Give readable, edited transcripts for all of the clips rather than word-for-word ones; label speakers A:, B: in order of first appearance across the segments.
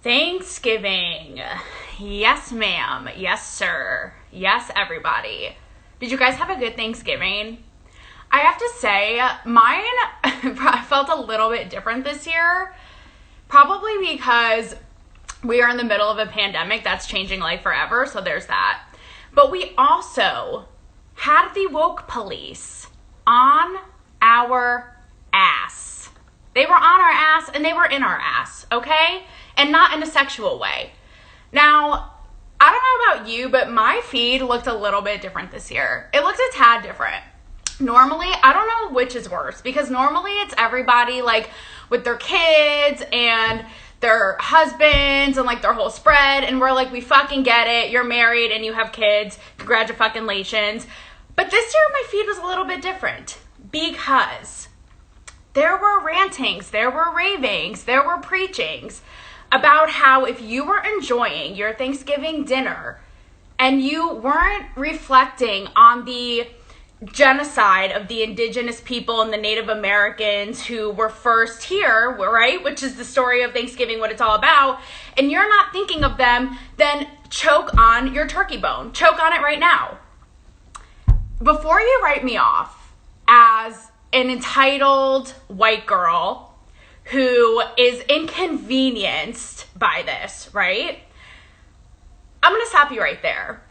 A: Thanksgiving. Yes, ma'am. Yes, sir. Yes, everybody. Did you guys have a good Thanksgiving? I have to say, mine felt a little bit different this year. Probably because we are in the middle of a pandemic that's changing life forever, so there's that. But we also had the woke police on our ass. They were on our ass and they were in our ass, okay? And not in a sexual way. Now, I don't know about you, but my feed looked a little bit different this year. It looked a tad different. Normally, I don't know which is worse, because normally it's everybody like with their kids and their husbands and like their whole spread, and we're like, we fucking get it. You're married and you have kids. Congratulations. But this year my feed was a little bit different because there were rantings, there were ravings, there were preachings about how if you were enjoying your Thanksgiving dinner and you weren't reflecting on the genocide of the indigenous people and the Native Americans who were first here, right, which is the story of Thanksgiving, what it's all about, and you're not thinking of them, then choke on your turkey bone. Choke on it right now. Before you write me off as an entitled white girl who is inconvenienced by this, right? I'm going to stop you right there.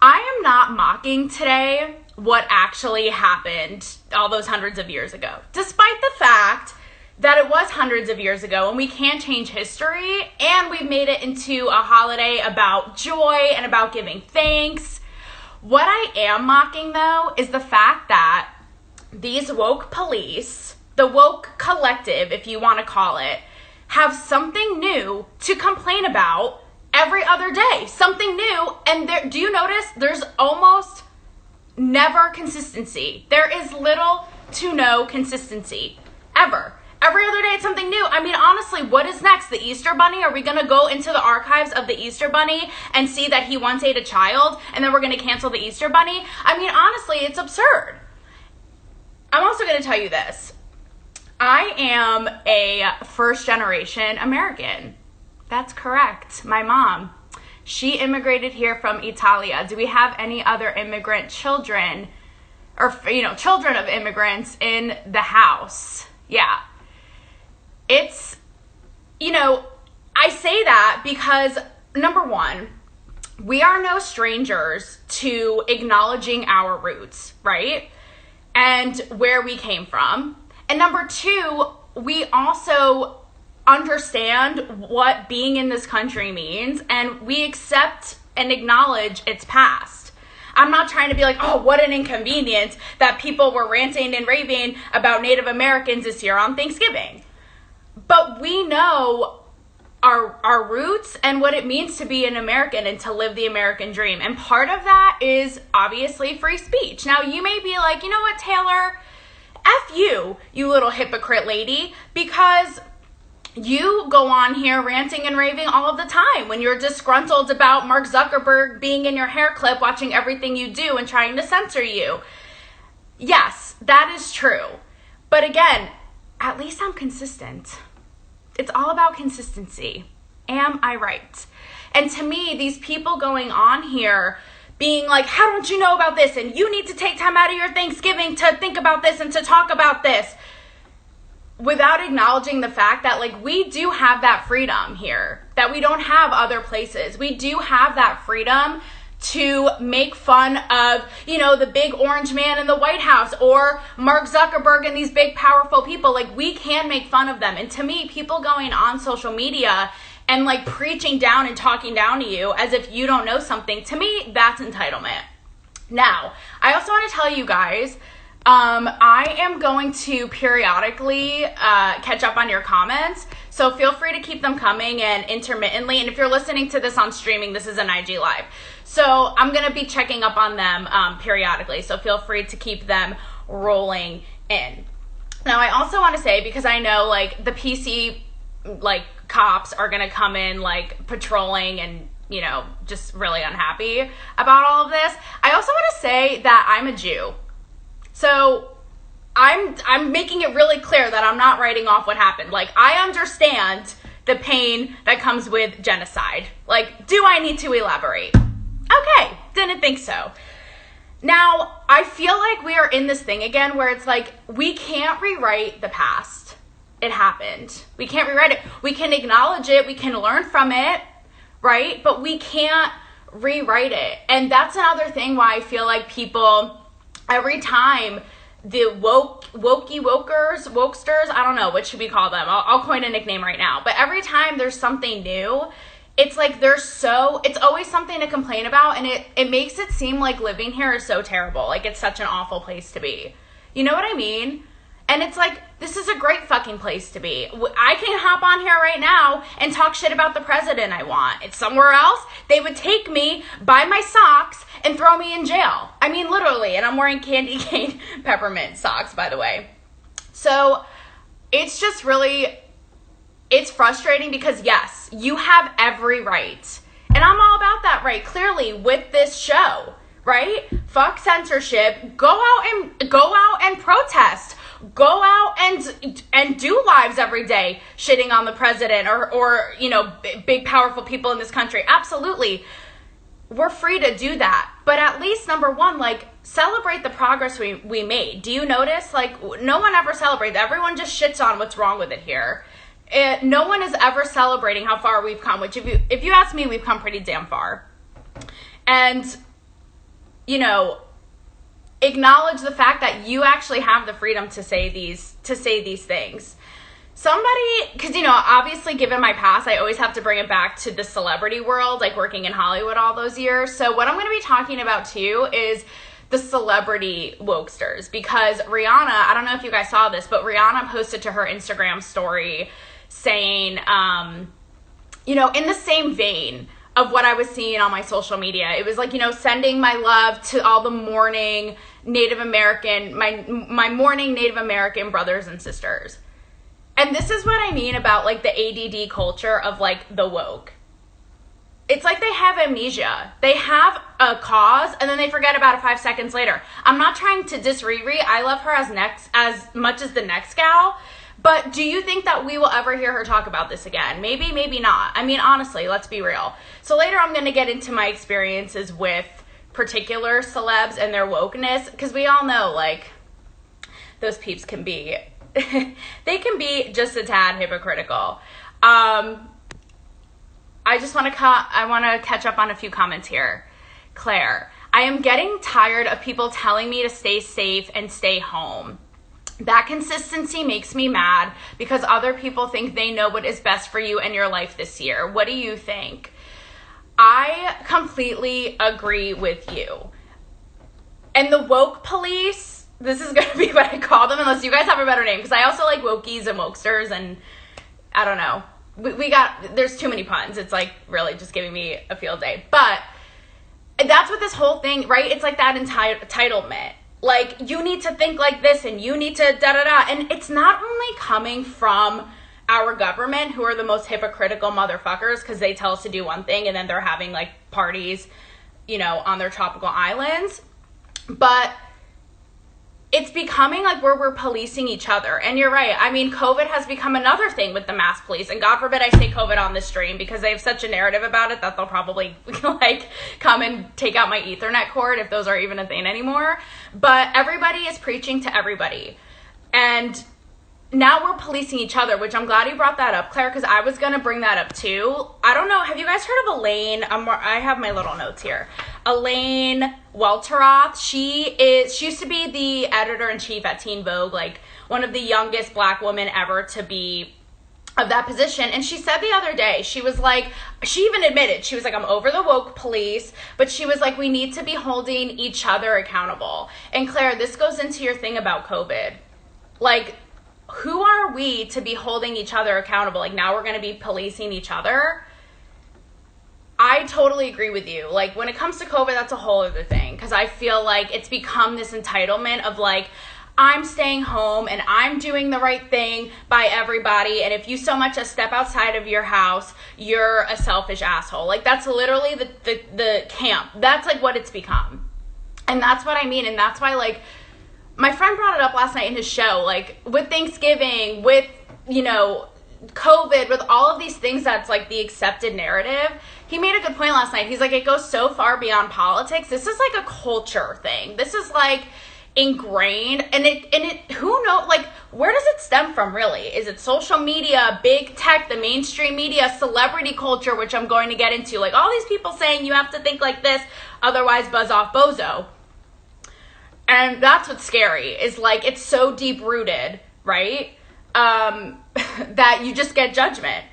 A: I am not mocking today what actually happened all those hundreds of years ago, despite the fact that it was hundreds of years ago and we can't change history, and we've made it into a holiday about joy and about giving thanks. What I am mocking, though, is the fact that these woke police, the woke collective, if you want to call it, have something new to complain about every other day. Something new. And do you notice there's almost never consistency? There is little to no consistency ever. Every other day it's something new. I mean, honestly, what is next? The Easter Bunny? Are we going to go into the archives of the Easter Bunny and see that he once ate a child and then we're going to cancel the Easter Bunny? I mean, honestly, it's absurd. I'm also going to tell you this. I am a first-generation American. That's correct. My mom, she immigrated here from Italia. Do we have any other immigrant children or, children of immigrants in the house? Yeah. It's, I say that because, number one, we are no strangers to acknowledging our roots, right? And where we came from. And number two, we also understand what being in this country means, and we accept and acknowledge its past. I'm not trying to be like, oh, what an inconvenience that people were ranting and raving about Native Americans this year on Thanksgiving. But we know our roots and what it means to be an American and to live the American dream. And part of that is obviously free speech. Now, you may be like, you know what, Taylor? F you little hypocrite lady, because you go on here ranting and raving all of the time when you're disgruntled about Mark Zuckerberg being in your hair clip, watching everything you do and trying to censor you. Yes, that is true. But again, at least I'm consistent. It's all about consistency. Am I right? And to me, these people going on here being like, how don't you know about this? And you need to take time out of your Thanksgiving to think about this and to talk about this, without acknowledging the fact that like we do have that freedom here that we don't have other places. We do have that freedom to make fun of, the big orange man in the White House or Mark Zuckerberg and these big powerful people. Like, we can make fun of them. And to me, people going on social media and like preaching down and talking down to you as if you don't know something, to me, that's entitlement. Now, I also want to tell you guys, I am going to periodically catch up on your comments, so feel free to keep them coming and intermittently. And if you're listening to this on streaming, this is an IG Live. So I'm going to be checking up on them periodically, so feel free to keep them rolling in. Now, I also want to say, because I know like the PC like cops are going to come in like patrolling and just really unhappy about all of this, I also want to say that I'm a Jew. So I'm making it really clear that I'm not writing off what happened. Like, I understand the pain that comes with genocide. Like, do I need to elaborate? Okay, didn't think so. Now, I feel like we are in this thing again where it's like, we can't rewrite the past. It happened. We can't rewrite it. We can acknowledge it. We can learn from it, right? But we can't rewrite it. And that's another thing why I feel like people, every time the wokesters, I don't know, what should we call them? I'll coin a nickname right now. But every time there's something new, it's like it's always something to complain about, and it makes it seem like living here is so terrible. Like, it's such an awful place to be. You know what I mean? And it's like, this is a great fucking place to be. I can hop on here right now and talk shit about the president I want. It's somewhere else, they would take me by my socks and throw me in jail. I mean, literally. And I'm wearing candy cane peppermint socks, by the way. So it's just really, it's frustrating because, yes, you have every right. And I'm all about that right, clearly, with this show, right? Fuck censorship. Go out and protest. Go out and do lives every day shitting on the president or you know, big powerful people in this country. Absolutely. We're free to do that. But at least, number one, like, celebrate the progress we made. Do you notice? Like, no one ever celebrates. Everyone just shits on what's wrong with it here. No one is ever celebrating how far we've come, which if you ask me, we've come pretty damn far. And, you know, acknowledge the fact that you actually have the freedom to say these things. Somebody, because, you know, obviously given my past, I always have to bring it back to the celebrity world, like working in Hollywood all those years. So what I'm going to be talking about too is the celebrity wokesters, because Rihanna, I don't know if you guys saw this, but Rihanna posted to her Instagram story saying, you know, in the same vein of what I was seeing on my social media. It was like, you know, sending my love to all the mourning Native American, my mourning Native American brothers and sisters. And this is what I mean about, like, the ADD culture of, like, the woke. It's like they have amnesia. They have a cause, and then they forget about it 5 seconds later. I'm not trying to diss Riri. I love her as much as the next gal. But do you think that we will ever hear her talk about this again? Maybe, maybe not. I mean, honestly, let's be real. So later I'm going to get into my experiences with particular celebs and their wokeness, because we all know, like, those peeps can be, they can be just a tad hypocritical. I want to catch up on a few comments here. Claire, I am getting tired of people telling me to stay safe and stay home. That consistency makes me mad because other people think they know what is best for you and your life this year. What do you think? I completely agree with you. And the woke police, this is going to be what I call them, unless you guys have a better name, because I also like wokies and wokesters, and I don't know. There's too many puns. It's like really just giving me a field day. But that's what this whole thing, right? It's like that entitlement. Like, you need to think like this, and you need to da-da-da. And it's not only coming from our government, who are the most hypocritical motherfuckers, because they tell us to do one thing, and then they're having, like, parties, you know, on their tropical islands. But it's becoming, like, where we're policing each other. And you're right. I mean, COVID has become another thing with the mass police. And God forbid I say COVID on this stream, because they have such a narrative about it that they'll probably, like, come and take out my Ethernet cord, if those are even a thing anymore. But everybody is preaching to everybody. And now we're policing each other, which I'm glad you brought that up, Claire, because I was going to bring that up too. I don't know. Have you guys heard of Elaine? I have my little notes here. Elaine Welteroth. She used to be the editor-in-chief at Teen Vogue, like one of the youngest black women ever to be of that position. And she said the other day, she was like, she even admitted, she was like, I'm over the woke police, but she was like, we need to be holding each other accountable. And Claire, this goes into your thing about COVID. Like, who are we to be holding each other accountable? Like, now we're going to be policing each other? I totally agree with you. Like, when it comes to COVID, that's a whole other thing. Because I feel like it's become this entitlement of, like, I'm staying home and I'm doing the right thing by everybody. And if you so much as step outside of your house, you're a selfish asshole. Like, that's literally the camp. That's, like, what it's become. And that's what I mean. And that's why, like, my friend brought it up last night in his show, like, with Thanksgiving, with, you know, COVID, with all of these things that's like the accepted narrative, he made a good point last night. He's like, it goes so far beyond politics. This is like a culture thing. This is like ingrained, and it who knows, like, where does it stem from really? Is it social media, big tech, the mainstream media, celebrity culture, which I'm going to get into, like all these people saying you have to think like this, otherwise buzz off bozo. And that's what's scary, is like it's so deep rooted, right? That you just get judgment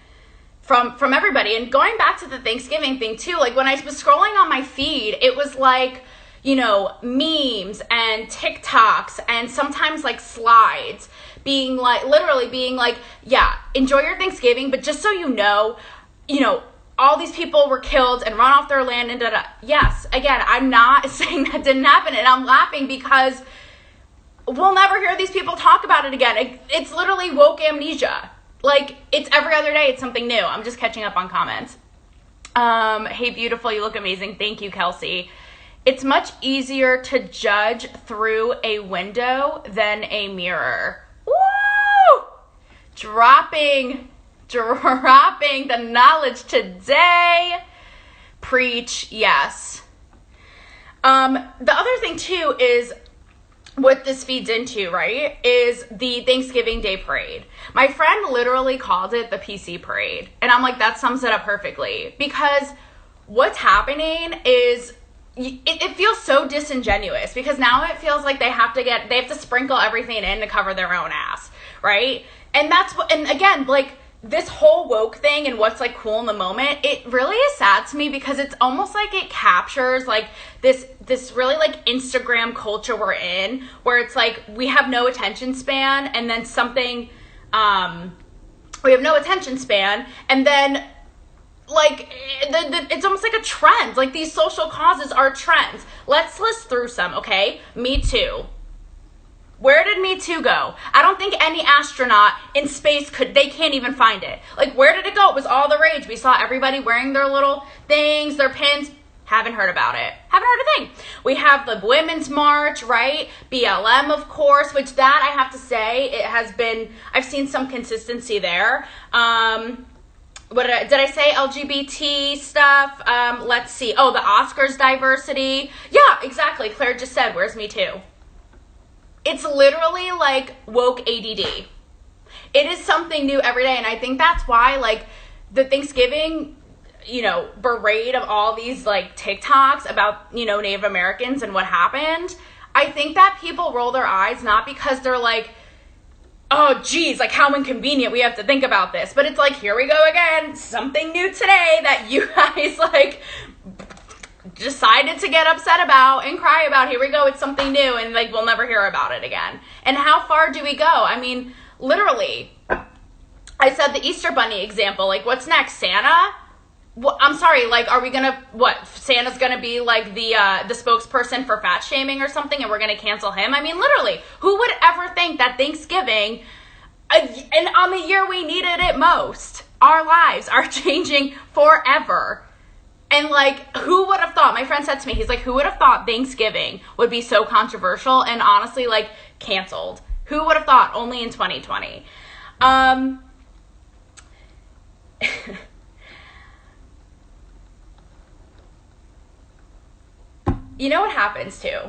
A: from everybody. And going back to the Thanksgiving thing too, like when I was scrolling on my feed, it was like, you know, memes and TikToks and sometimes like slides being like, literally being like, yeah, enjoy your Thanksgiving, but just so you know, all these people were killed and run off their land and da-da. Yes, again, I'm not saying that didn't happen, and I'm laughing because we'll never hear these people talk about it again. It's literally woke amnesia. Like, it's every other day, it's something new. I'm just catching up on comments. Hey, beautiful, you look amazing. Thank you, Kelsey. It's much easier to judge through a window than a mirror. Woo! Dropping the knowledge today. Preach, yes. The other thing too is what this feeds into, right, is the Thanksgiving Day parade. My friend literally called it the PC parade. And I'm like, that sums it up perfectly. Because what's happening is it feels so disingenuous, because now it feels like they have to sprinkle everything in to cover their own ass, right? And and again, like, this whole woke thing and what's like cool in the moment, it really is sad to me, because it's almost like it captures like this really like Instagram culture we're in, where it's like we have no attention span, and then we have no attention span, and then like it's almost like a trend. Like, these social causes are trends. Let's list through some, okay? Me Too. Where did Me Too go? I don't think any astronaut in space they can't even find it. Like, where did it go? It was all the rage. We saw everybody wearing their little things, their pins. Haven't heard about it. Haven't heard a thing. We have the Women's March, right? BLM, of course, which that I have to say, it has been, I've seen some consistency there. What did I say? LGBT stuff. Let's see. Oh, the Oscars diversity. Yeah, exactly. Claire just said, where's Me Too? It's literally like woke ADD. It is something new every day. And I think that's why, like, the Thanksgiving, parade of all these like TikToks about, Native Americans and what happened. I think that people roll their eyes, not because they're like, oh, geez, like, how inconvenient, we have to think about this. But it's like, here we go again. Something new today that you guys, like, decided to get upset about and cry about. Here we go. It's something new. And, like, we'll never hear about it again. And how far do we go? I mean, literally, I said the Easter Bunny example. Like, what's next? Santa? Well, I'm sorry, like, are we gonna, Santa's gonna be, like, the spokesperson for fat shaming or something, and we're gonna cancel him? I mean, literally, who would ever think that Thanksgiving, and on the year we needed it most, our lives are changing forever. And, like, who would have thought? My friend said to me, he's like, who would have thought Thanksgiving would be so controversial and honestly, like, canceled? Who would have thought? Only in 2020. You know what happens too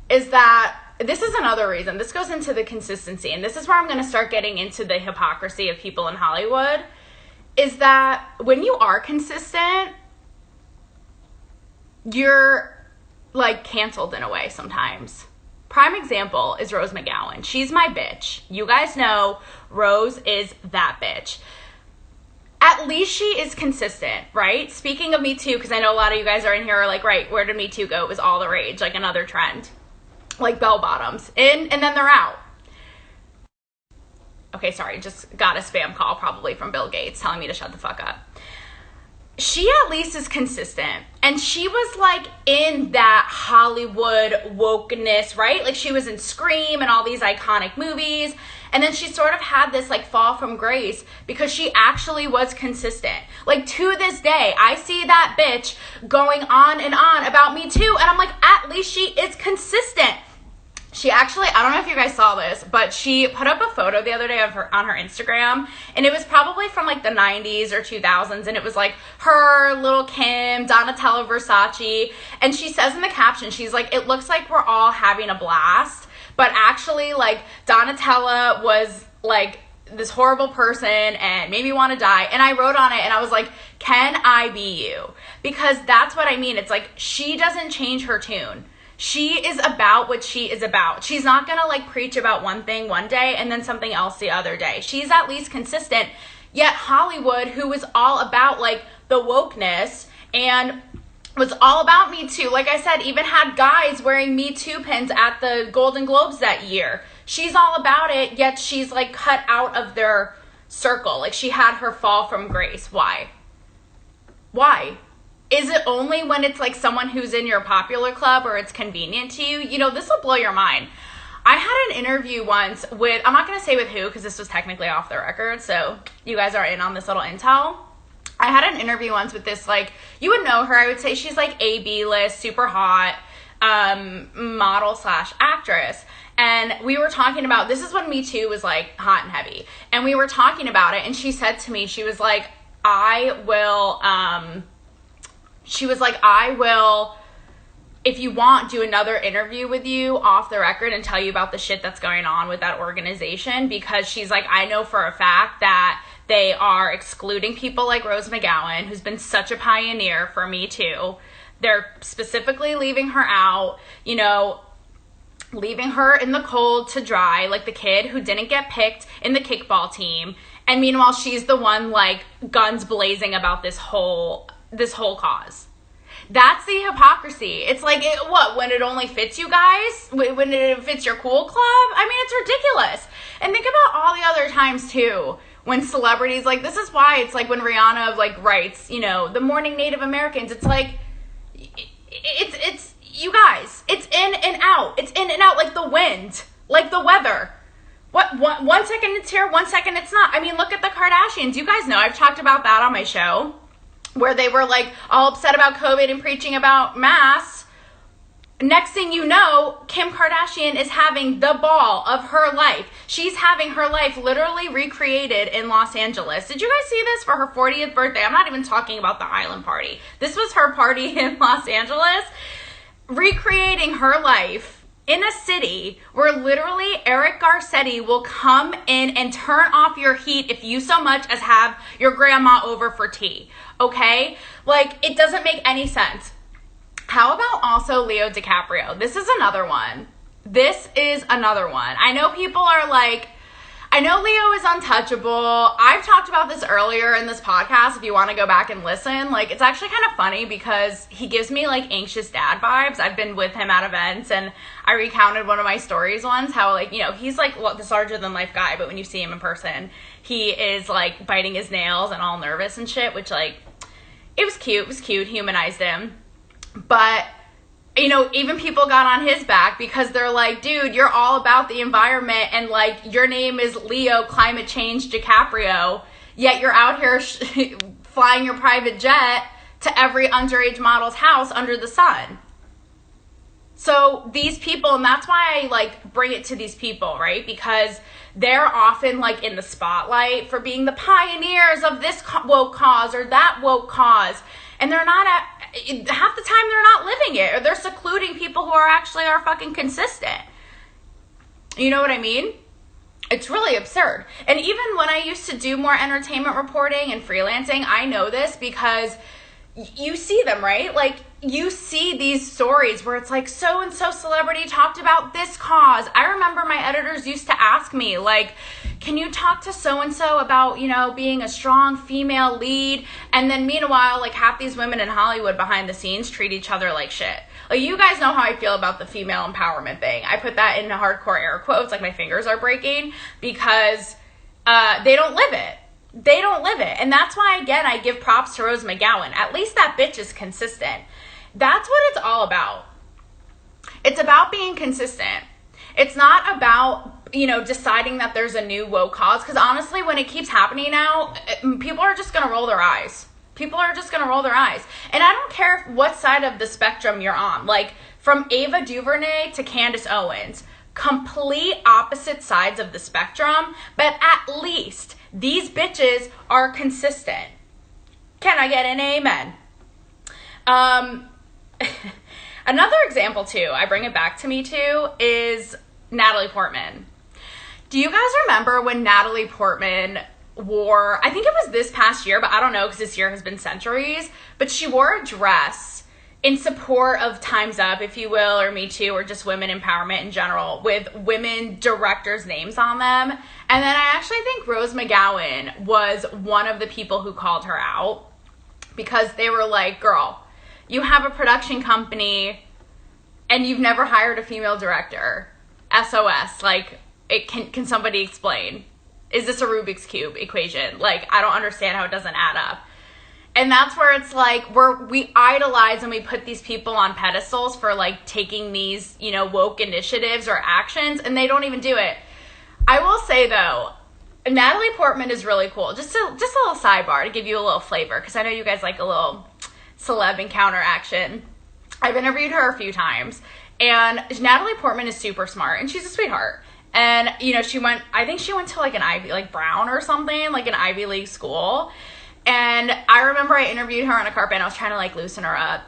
A: is that this is another reason. This goes into the consistency, and this is where I'm going to start getting into the hypocrisy of people in Hollywood, is that when you are consistent, you're like canceled in a way sometimes. Prime example is Rose McGowan. She's my bitch. You guys know Rose is that bitch. At least she is consistent, right? Speaking of Me Too, because I know a lot of you guys are in here are like, right, where did Me Too go? It was all the rage, like another trend. Like bell bottoms. In, and then they're out. Okay, sorry, just got a spam call probably from Bill Gates telling me to shut the fuck up. She at least is consistent. And she was like in that Hollywood wokeness, right? Like she was in Scream and all these iconic movies. And then she sort of had this like fall from grace because she actually was consistent. Like to this day, I see that bitch going on and on about Me Too. And I'm like, at least she is consistent. She actually, I don't know if you guys saw this, but she put up a photo the other day of her on her Instagram, and it was probably from like the 90s or 2000s, and it was like her, Little Kim, Donatella Versace, and she says in the caption, she's like, it looks like we're all having a blast, but actually, like, Donatella was like this horrible person and made me want to die. And I wrote on it and I was like, can I be you? Because that's what I mean. It's like, she doesn't change her tune. She is about what she is about. She's not going to like preach about one thing one day and then something else the other day. She's at least consistent. Yet Hollywood, who was all about like the wokeness and was all about Me Too, like I said, even had guys wearing Me Too pins at the Golden Globes that year. She's all about it, yet she's like cut out of their circle. Like she had her fall from grace. Why? Why? Is it only when it's like someone who's in your popular club or it's convenient to you? You know, this will blow your mind. I had an interview once with, I'm not going to say with who because this was technically off the record, so you guys are in on this little intel. I had an interview once with this, like, you would know her. I would say she's like A-B list, super hot, model slash actress. And we were talking about, this is when Me Too was like hot and heavy. And we were talking about it and she said to me, she was like, I will, if you want, do another interview with you off the record and tell you about the shit that's going on with that organization. Because she's like, I know for a fact that they are excluding people like Rose McGowan, who's been such a pioneer for Me Too. They're specifically leaving her out, you know, leaving her in the cold to dry, like the kid who didn't get picked in the kickball team. And meanwhile, she's the one like guns blazing about this whole cause. That's the hypocrisy. It's like, when it only fits you guys? When it fits your cool club? I mean, it's ridiculous. And think about all the other times too, when celebrities, like, this is why it's like when Rihanna like writes, you know, the Morning Native Americans, it's like, it's you guys, it's in and out. It's in and out like the wind, like the weather. One second it's here, 1 second it's not. I mean, look at the Kardashians. You guys know I've talked about that on my show, where they were like all upset about COVID and preaching about masks. Next thing you know, Kim Kardashian is having the ball of her life. She's having her life literally recreated in Los Angeles. Did you guys see this for her 40th birthday? I'm not even talking about the island party. This was her party in Los Angeles, recreating her life in a city where literally Eric Garcetti will come in and turn off your heat if you so much as have your grandma over for tea. Okay? Like, it doesn't make any sense. How about also Leo DiCaprio? This is another one. I know people are like, I know Leo is untouchable. I've talked about this earlier in this podcast if you want to go back and listen. Like, it's actually kind of funny because he gives me like anxious dad vibes. I've been with him at events and I recounted one of my stories once, how like, you know, he's like the larger than life guy, but when you see him in person, he is like biting his nails and all nervous and shit, which like, it was cute, humanized him. But, you know, even people got on his back because they're like, dude, you're all about the environment and like your name is Leo Climate Change DiCaprio, yet you're out here flying your private jet to every underage model's house under the sun. So these people, and that's why I like bring it to these people, right? Because they're often like in the spotlight for being the pioneers of this woke cause or that woke cause. And they're not half the time they're not living it, or they're secluding people who are fucking consistent. You know what I mean? It's really absurd. And even when I used to do more entertainment reporting and freelancing, I know this because you see them, right? Like, you see these stories where it's like, so-and-so celebrity talked about this cause. I remember my editors used to ask me, like, can you talk to so-and-so about, you know, being a strong female lead? And then meanwhile, like, half these women in Hollywood behind the scenes treat each other like shit. Like, you guys know how I feel about the female empowerment thing. I put that in hardcore air quotes, like my fingers are breaking, because they don't live it. They don't live it. And that's why, again, I give props to Rose McGowan. At least that bitch is consistent. That's what it's all about. It's about being consistent. It's not about, you know, deciding that there's a new woke cause. Because honestly, when it keeps happening now, people are just going to roll their eyes. People are just going to roll their eyes. And I don't care what side of the spectrum you're on. Like, from Ava DuVernay to Candace Owens. complete opposite sides of the spectrum, but at least these bitches are consistent. Can I get an amen? Another example too, I bring it back to me too, is Natalie Portman. Do you guys remember when Natalie Portman wore, I think it was this past year, but I don't know because this year has been centuries, but she wore a dress in support of Time's Up, if you will, or Me Too, or just women empowerment in general, with women directors' names on them. And then I actually think Rose McGowan was one of the people who called her out because they were like, girl, you have a production company and you've never hired a female director. SOS. Like, can somebody explain? Is this a Rubik's Cube equation? Like, I don't understand how it doesn't add up. And that's where it's like, we idolize and we put these people on pedestals for like taking these, you know, woke initiatives or actions, and they don't even do it. I will say though, Natalie Portman is really cool. Just a little sidebar to give you a little flavor, because I know you guys like a little celeb encounter action. I've interviewed her a few times, and Natalie Portman is super smart, and she's a sweetheart. And, you know, I think she went to like an Ivy, like Brown or something, like an Ivy League school. And I remember I interviewed her on a carpet and I was trying to like loosen her up.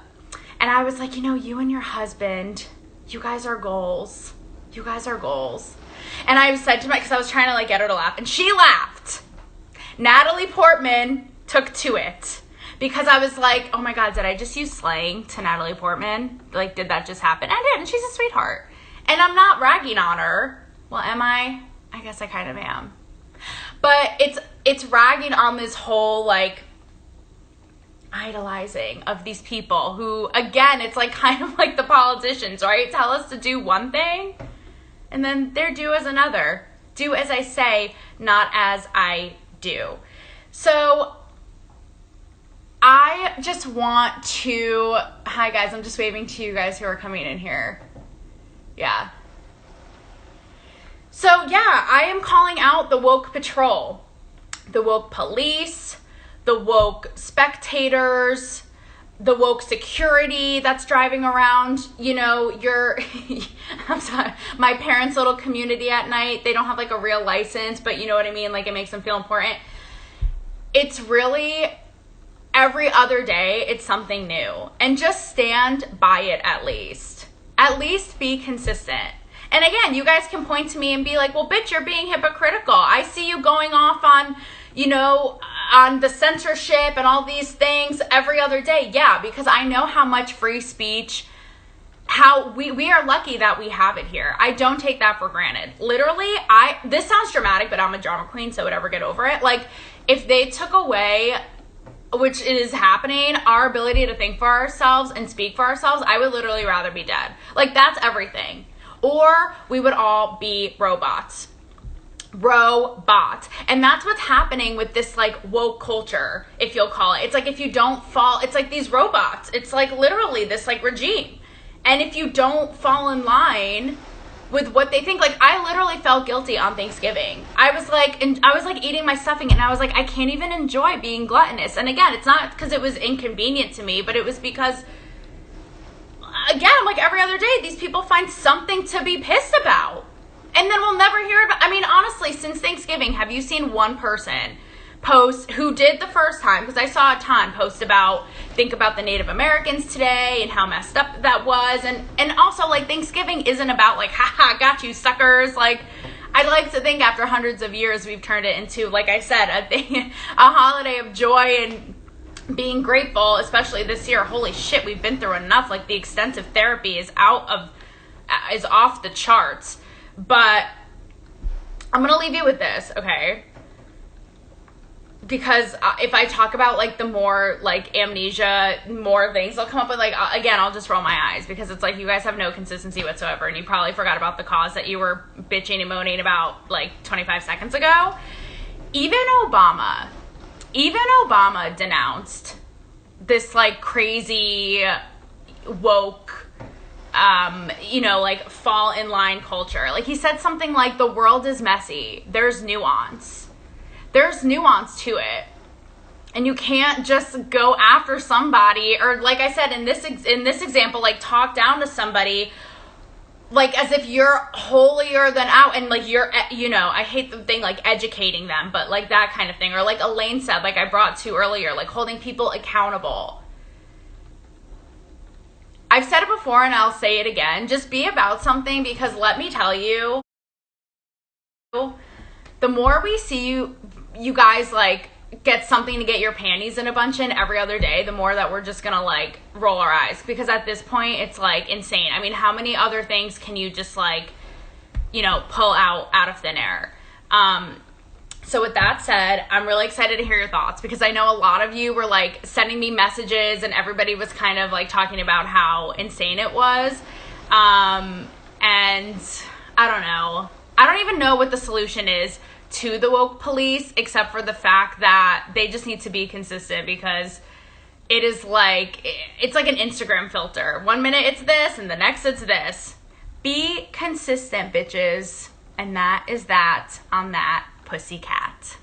A: And I was like, you know, you and your husband, you guys are goals. You guys are goals. And I said to my, because I was trying to like get her to laugh, and she laughed. Natalie Portman took to it. Because I was like, oh my God, did I just use slang to Natalie Portman? Like, did that just happen? I did, and she's a sweetheart. And I'm not ragging on her. Well, am I? I guess I kind of am. But it's ragging on this whole, like, idolizing of these people who, again, it's like kind of like the politicians, right? Tell us to do one thing, and then they're do as another. Do as I say, not as I do. So I just want to, hi guys, I'm just waving to you guys who are coming in here. Yeah. So yeah, I am calling out the woke patrol, the woke police, the woke spectators, the woke security that's driving around, you know, I'm sorry, my parents' little community at night. They don't have like a real license, but you know what I mean? Like, it makes them feel important. It's really every other day, it's something new, and just stand by it at least. At least be consistent. And again, you guys can point to me and be like, well, bitch, you're being hypocritical. I see you going off on, you know, on the censorship and all these things every other day. Yeah, because I know how much free speech, how we are lucky that we have it here. I don't take that for granted. Literally, this sounds dramatic, but I'm a drama queen, so whatever, get over it. Like, if they took away, which is happening, our ability to think for ourselves and speak for ourselves, I would literally rather be dead. Like, that's everything. Or we would all be robots. Robots. And that's what's happening with this like woke culture, if you'll call it. It's like if you don't fall, it's like these robots. It's like literally this like regime. And if you don't fall in line with what they think, like I literally felt guilty on Thanksgiving. I was like eating my stuffing, and I was like, I can't even enjoy being gluttonous. And again, it's not because it was inconvenient to me, but it was because, again, like every other day, these people find something to be pissed about. And then we'll never hear about, I mean, honestly, since Thanksgiving, have you seen one person post who did the first time? Because I saw a ton post about, think about the Native Americans today and how messed up that was. And also, like, Thanksgiving isn't about, like, haha, got you suckers. Like, I'd like to think after hundreds of years, we've turned it into, like I said, a holiday of joy and being grateful, especially this year. Holy shit, we've been through enough. Like, the extensive therapy is off the charts. But I'm gonna leave you with this, okay? Because if I talk about like the more like amnesia, more things I'll come up with, like, again, I'll just roll my eyes, because it's like you guys have no consistency whatsoever, and you probably forgot about the cause that you were bitching and moaning about like 25 seconds ago. Even Obama denounced this like crazy woke, like fall in line culture. Like, he said something like, the world is messy. There's nuance to it. And you can't just go after somebody, or like I said, in this example, like talk down to somebody like as if you're holier than out, and like you're, you know, I hate the thing like educating them, but like that kind of thing. Or like Elaine said, like I brought to earlier, like holding people accountable. I've said it before and I'll say it again. Just be about something, because let me tell you, the more we see you guys like get something to get your panties in a bunch in every other day, the more that we're just gonna like roll our eyes, because at this point it's like insane. I mean, how many other things can you just like, you know, pull out of thin air? So with that said, I'm really excited to hear your thoughts, because I know a lot of you were like sending me messages and everybody was kind of like talking about how insane it was. And I don't know. I don't even know what the solution is to the woke police, except for the fact that they just need to be consistent, because it is like, it's like an Instagram filter. 1 minute it's this and the next it's this. Be consistent, bitches. And that is that on that, pussycat.